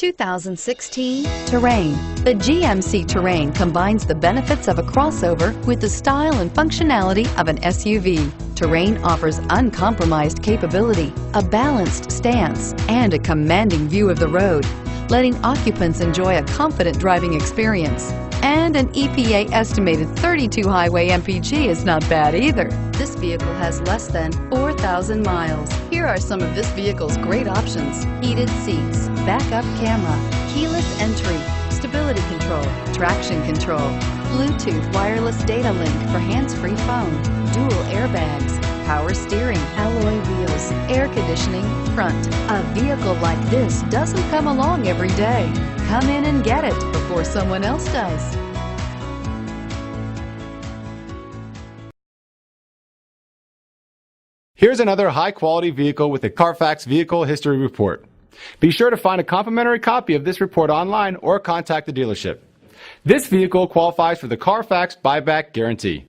2016 Terrain. The GMC Terrain combines the benefits of a crossover with the style and functionality of an SUV. Terrain offers uncompromised capability, a balanced stance, and a commanding view of the road, letting occupants enjoy a confident driving experience. And an EPA estimated 32 highway MPG is not bad either. This vehicle has less than 4,000 miles. Here are some of this vehicle's great options: heated seats, backup camera, keyless entry, stability control, traction control, Bluetooth wireless data link for hands-free phone, dual airbags, power steering, alloy wheels, air conditioning, front. A vehicle like this doesn't come along every day. Come in and get it before someone else does. Here's another high-quality vehicle with a Carfax Vehicle History Report. Be sure to find a complimentary copy of this report online or contact the dealership. This vehicle qualifies for the Carfax Buyback Guarantee.